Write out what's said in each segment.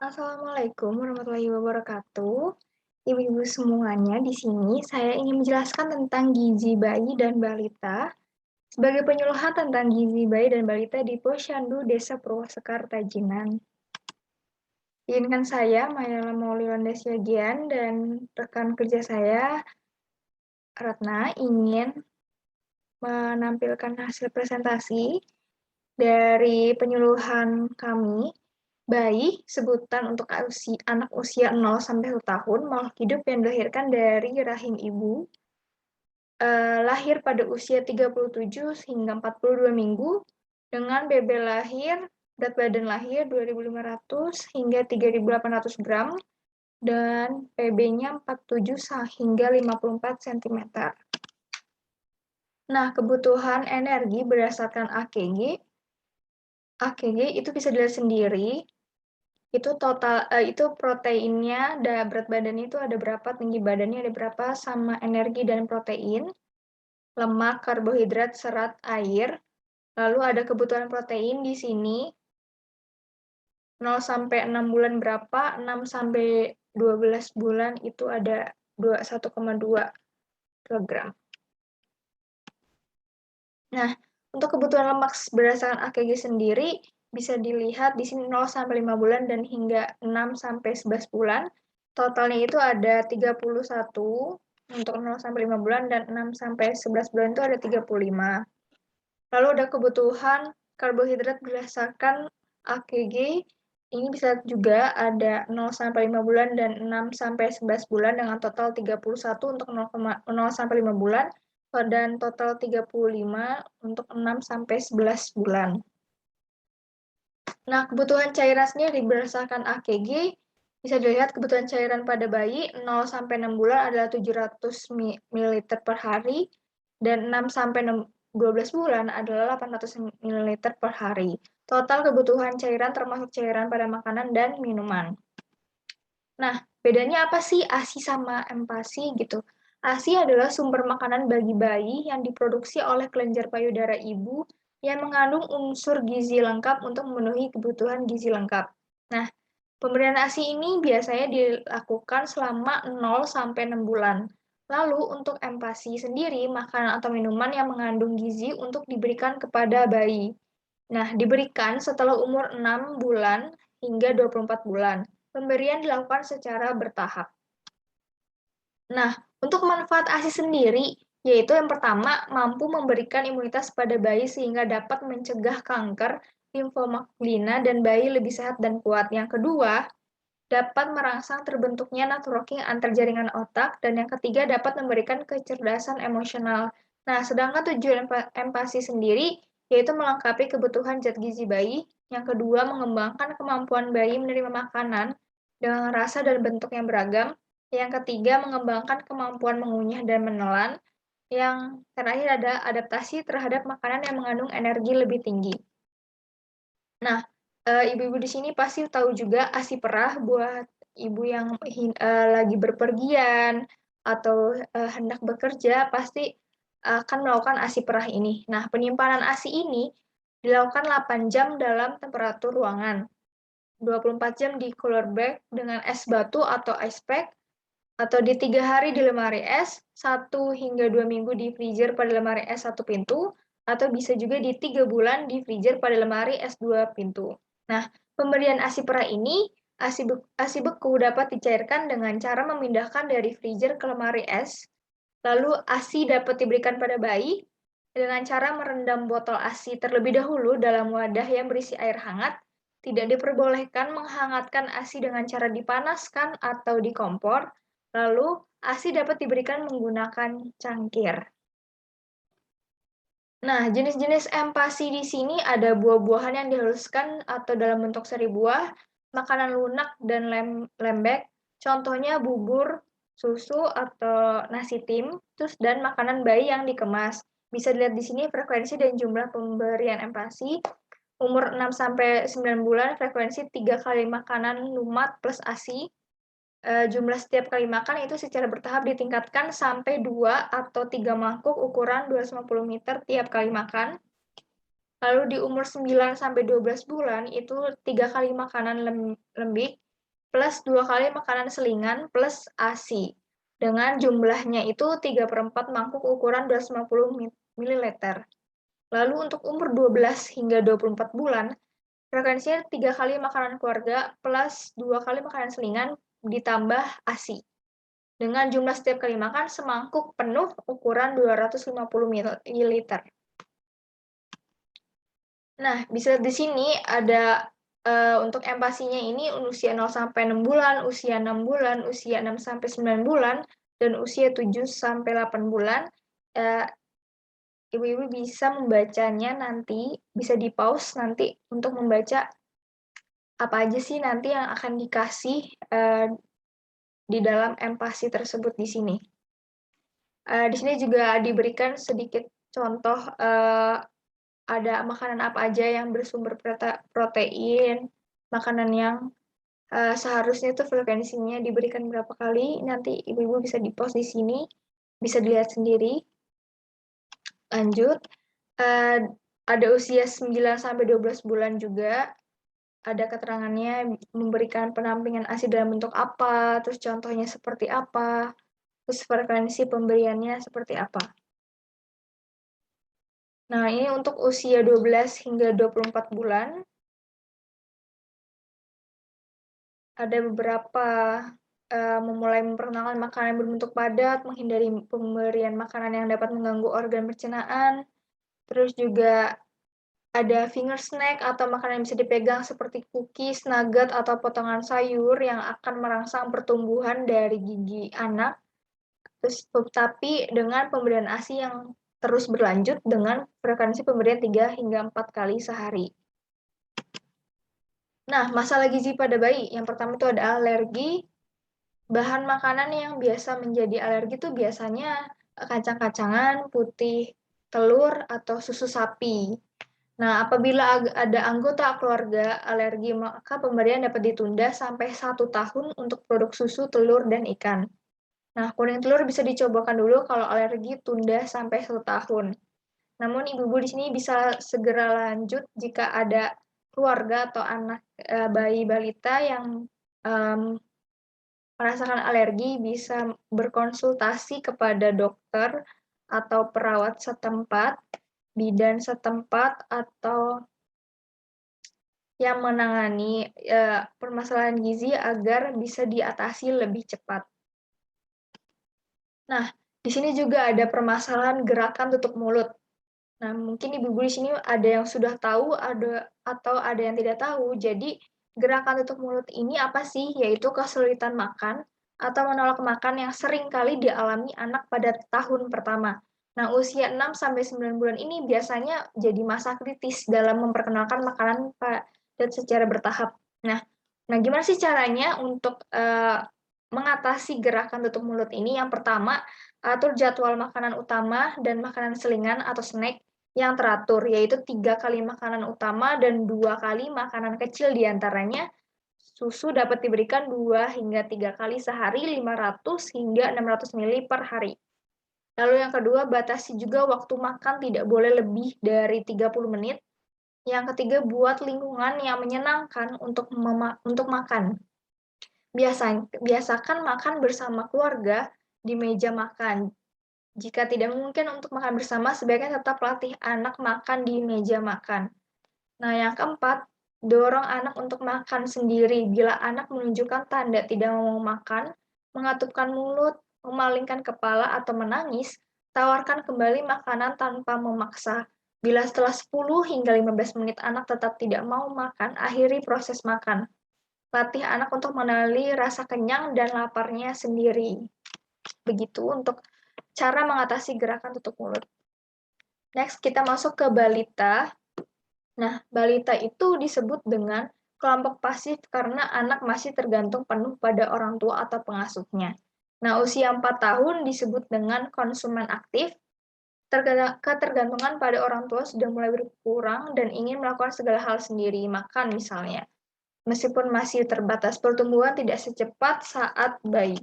Assalamualaikum warahmatullahi wabarakatuh. Ibu-ibu semuanya, di sini saya ingin menjelaskan tentang gizi bayi dan balita sebagai penyuluhan tentang gizi bayi dan balita di Posyandu Desa Purwasekar Tajinan. Izinkan saya, Mayala Maulilanda Siagian, dan rekan kerja saya, Ratna, ingin menampilkan hasil presentasi dari penyuluhan kami. Bayi, sebutan untuk anak usia 0 sampai 1 tahun, makhluk hidup yang dilahirkan dari rahim ibu, lahir pada usia 37 hingga 42 minggu, dengan BB lahir, berat badan lahir 2.500 hingga 3.800 gram, dan PB-nya 47 hingga 54 cm. Nah, kebutuhan energi berdasarkan AKG itu bisa dilihat sendiri. Itu total itu proteinnya, berat badannya itu ada berapa, tinggi badannya ada berapa, sama energi dan protein, lemak, karbohidrat, serat, air. Lalu ada kebutuhan protein di sini 0 sampai 6 bulan berapa, 6 sampai 12 bulan itu ada 1,2 kilogram. Nah, untuk kebutuhan lemak berdasarkan AKG sendiri bisa dilihat di sini 0 sampai 5 bulan dan hingga 6 sampai 11 bulan. Totalnya itu ada 31 untuk 0 sampai 5 bulan dan 6 sampai 11 bulan itu ada 35. Lalu ada kebutuhan karbohidrat berdasarkan AKG. Ini bisa juga ada 0 sampai 5 bulan dan 6 sampai 11 bulan dengan total 31 untuk 0 sampai 5 bulan dan total 35 untuk 6 sampai 11 bulan. Nah, kebutuhan cairan sendiri berdasarkan AKG bisa dilihat kebutuhan cairan pada bayi 0 sampai 6 bulan adalah 700 ml per hari dan 6 sampai 12 bulan adalah 800 ml per hari. Total kebutuhan cairan termasuk cairan pada makanan dan minuman. Nah, bedanya apa sih ASI sama MPASI gitu? ASI adalah sumber makanan bagi bayi yang diproduksi oleh kelenjar payudara ibu yang mengandung unsur gizi lengkap untuk memenuhi kebutuhan gizi lengkap. Nah, pemberian ASI ini biasanya dilakukan selama 0 sampai 6 bulan. Lalu untuk MPASI sendiri, makanan atau minuman yang mengandung gizi untuk diberikan kepada bayi. Nah, diberikan setelah umur 6 bulan hingga 24 bulan. Pemberian dilakukan secara bertahap. Nah, untuk manfaat ASI sendiri, yaitu yang pertama, mampu memberikan imunitas pada bayi sehingga dapat mencegah kanker, limfoma klina, dan bayi lebih sehat dan kuat. Yang kedua, dapat merangsang terbentuknya networking antar jaringan otak, dan yang ketiga, dapat memberikan kecerdasan emosional. Nah, sedangkan tujuan empati sendiri, yaitu melengkapi kebutuhan zat gizi bayi. Yang kedua, mengembangkan kemampuan bayi menerima makanan dengan rasa dan bentuk yang beragam. Yang ketiga, mengembangkan kemampuan mengunyah dan menelan. Yang terakhir ada adaptasi terhadap makanan yang mengandung energi lebih tinggi. Nah, ibu-ibu di sini pasti tahu juga ASI perah buat ibu yang lagi berpergian atau hendak bekerja pasti akan melakukan ASI perah ini. Nah, penyimpanan ASI ini dilakukan 8 jam dalam temperatur ruangan, 24 jam di cooler bag dengan es batu atau ice pack, atau di 3 hari di lemari es, 1 hingga 2 minggu di freezer pada lemari es 1 pintu, atau bisa juga di 3 bulan di freezer pada lemari es 2 pintu. Nah, pemberian ASI perah ini, ASI beku dapat dicairkan dengan cara memindahkan dari freezer ke lemari es, lalu ASI dapat diberikan pada bayi dengan cara merendam botol ASI terlebih dahulu dalam wadah yang berisi air hangat. Tidak diperbolehkan menghangatkan ASI dengan cara dipanaskan atau di kompor. Lalu, ASI dapat diberikan menggunakan cangkir. Nah, jenis-jenis empasi di sini ada buah-buahan yang dihaluskan atau dalam bentuk seri buah, makanan lunak dan lembek, contohnya bubur, susu, atau nasi tim, terus dan makanan bayi yang dikemas. Bisa dilihat di sini frekuensi dan jumlah pemberian empasi. Umur 6 sampai 9 bulan, frekuensi 3 kali makanan lumat plus ASI. Jumlah setiap kali makan itu secara bertahap ditingkatkan sampai 2 atau 3 mangkuk ukuran 250 meter tiap kali makan. Lalu di umur 9 sampai 12 bulan itu 3 kali makanan lembik plus 2 kali makanan selingan plus ASI. Dengan jumlahnya itu 3/4 mangkuk ukuran 250 ml. Lalu untuk umur 12 hingga 24 bulan, frekuensinya 3 kali makanan keluarga plus 2 kali makanan selingan ditambah ASI. Dengan jumlah setiap kali makan semangkuk penuh ukuran 250 ml. Nah, bisa di sini ada untuk empasinya ini usia 0 sampai 6 bulan, usia 6 bulan, usia 6 sampai 9 bulan, dan usia 7 sampai 8 bulan. Ibu-ibu bisa membacanya nanti, bisa di-pause nanti untuk membaca apa aja sih nanti yang akan dikasih di dalam empasi tersebut di sini. Di sini juga diberikan sedikit contoh ada makanan apa aja yang bersumber protein, makanan yang seharusnya itu frekuensinya diberikan berapa kali, nanti ibu-ibu bisa di-post di sini, bisa dilihat sendiri. Lanjut, ada usia 9 sampai 12 bulan juga, ada keterangannya memberikan pendampingan ASI dalam bentuk apa, terus contohnya seperti apa, terus frekuensi pemberiannya seperti apa. Nah, ini untuk usia 12 hingga 24 bulan. Ada beberapa memulai memperkenalkan makanan yang berbentuk padat, menghindari pemberian makanan yang dapat mengganggu organ pencernaan. Terus juga ada finger snack atau makanan yang bisa dipegang seperti cookies, nugget, atau potongan sayur yang akan merangsang pertumbuhan dari gigi anak. Terus, tapi dengan pemberian ASI yang terus berlanjut dengan frekuensi pemberian 3 hingga 4 kali sehari. Nah, masalah gizi pada bayi. Yang pertama itu ada alergi. Bahan makanan yang biasa menjadi alergi itu biasanya kacang-kacangan, putih, telur, atau susu sapi. Nah, apabila ada anggota keluarga alergi, maka pemberian dapat ditunda sampai 1 tahun untuk produk susu, telur, dan ikan. Nah, kuning telur bisa dicobakan dulu kalau alergi tunda sampai 1 tahun. Namun ibu-ibu di sini bisa segera lanjut jika ada keluarga atau anak bayi balita yang merasakan alergi, bisa berkonsultasi kepada dokter atau perawat setempat, bidan setempat, atau yang menangani permasalahan gizi agar bisa diatasi lebih cepat. Nah, di sini juga ada permasalahan gerakan tutup mulut. Nah, mungkin ibu-ibu di sini ada yang sudah tahu, atau ada yang tidak tahu. Jadi, gerakan tutup mulut ini apa sih? Yaitu kesulitan makan atau menolak makan yang sering kali dialami anak pada tahun pertama. Nah, usia 6 sampai 9 bulan ini biasanya jadi masa kritis dalam memperkenalkan makanan padat secara bertahap. Nah, gimana sih caranya untuk mengatasi gerakan tutup mulut ini? Yang pertama, atur jadwal makanan utama dan makanan selingan atau snack yang teratur, yaitu 3 kali makanan utama dan 2 kali makanan kecil diantaranya. Susu dapat diberikan 2 hingga 3 kali sehari, 500 hingga 600 ml per hari. Lalu yang kedua, batasi juga waktu makan tidak boleh lebih dari 30 menit. Yang ketiga, buat lingkungan yang menyenangkan untuk makan. Biasakan makan bersama keluarga di meja makan. Jika tidak mungkin untuk makan bersama, sebaiknya tetap latih anak makan di meja makan. Nah, yang keempat, dorong anak untuk makan sendiri. Bila anak menunjukkan tanda tidak mau makan, mengatupkan mulut, memalingkan kepala, atau menangis, tawarkan kembali makanan tanpa memaksa. Bila setelah 10 hingga 15 menit anak tetap tidak mau makan, akhiri proses makan. Latih anak untuk mengenali rasa kenyang dan laparnya sendiri. Begitu untuk cara mengatasi gerakan tutup mulut. Next, kita masuk ke balita. Nah, balita itu disebut dengan kelompok pasif karena anak masih tergantung penuh pada orang tua atau pengasuhnya. Nah, usia 4 tahun disebut dengan konsumen aktif. Ketergantungan pada orang tua sudah mulai berkurang dan ingin melakukan segala hal sendiri, makan misalnya. Meskipun masih terbatas pertumbuhan tidak secepat saat bayi.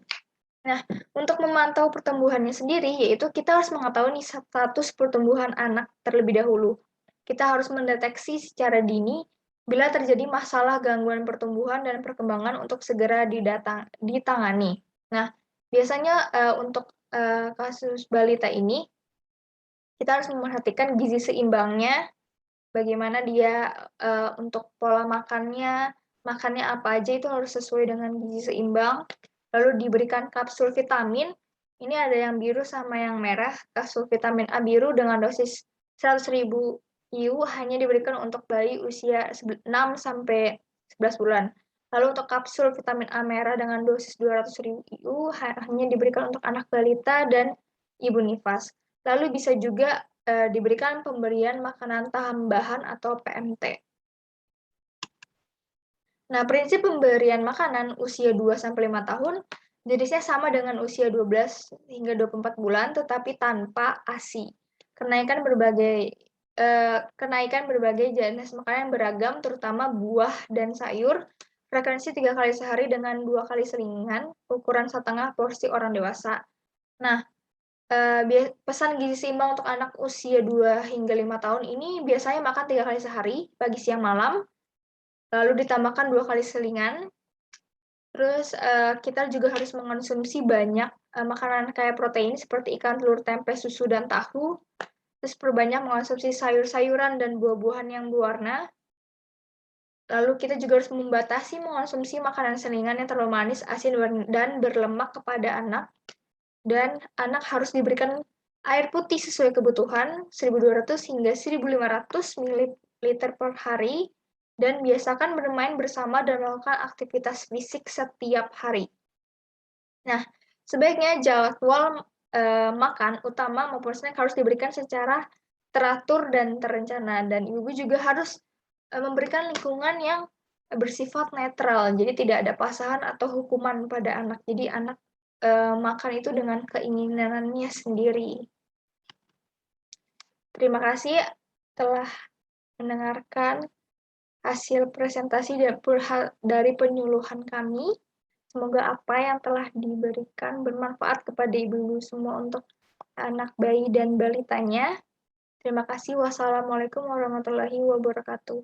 Nah, untuk memantau pertumbuhannya sendiri, yaitu kita harus mengetahui status pertumbuhan anak terlebih dahulu. Kita harus mendeteksi secara dini bila terjadi masalah gangguan pertumbuhan dan perkembangan untuk segera ditangani. Nah, biasanya untuk kasus balita ini kita harus memperhatikan gizi seimbangnya, bagaimana dia untuk pola makannya, makannya apa aja itu harus sesuai dengan gizi seimbang. Lalu diberikan kapsul vitamin, ini ada yang biru sama yang merah. Kapsul vitamin A biru dengan dosis 100.000 IU hanya diberikan untuk bayi usia 6 sampai 11 bulan. Lalu untuk kapsul vitamin A merah dengan dosis 200.000 IU hanya diberikan untuk anak balita dan ibu nifas. Lalu bisa juga diberikan pemberian makanan tambahan atau PMT. Nah, prinsip pemberian makanan usia 2-5 tahun jenisnya sama dengan usia 12 hingga 24 bulan, tetapi tanpa ASI. Kenaikan berbagai jenis makanan yang beragam, terutama buah dan sayur, frekuensi 3 kali sehari dengan 2 kali selingan, ukuran setengah porsi orang dewasa. Nah, pesan gizi seimbang untuk anak usia 2 hingga 5 tahun ini biasanya makan 3 kali sehari, pagi, siang, malam, lalu ditambahkan 2 kali selingan. Terus kita juga harus mengonsumsi banyak makanan kaya protein seperti ikan, telur, tempe, susu, dan tahu. Terus perbanyak mengonsumsi sayur-sayuran dan buah-buahan yang berwarna. Lalu kita juga harus membatasi mengonsumsi makanan selingan yang terlalu manis, asin, dan berlemak kepada anak. Dan anak harus diberikan air putih sesuai kebutuhan 1.200 hingga 1.500 ml per hari, dan biasakan bermain bersama dan melakukan aktivitas fisik setiap hari. Nah, sebaiknya jadwal makan utama maupun snack harus diberikan secara teratur dan terencana, dan ibu juga harus memberikan lingkungan yang bersifat netral, jadi tidak ada paksaan atau hukuman pada anak. Jadi anak makan itu dengan keinginannya sendiri. Terima kasih telah mendengarkan hasil presentasi dari penyuluhan kami. Semoga apa yang telah diberikan bermanfaat kepada ibu-ibu semua untuk anak bayi dan balitanya. Terima kasih. Wassalamualaikum warahmatullahi wabarakatuh.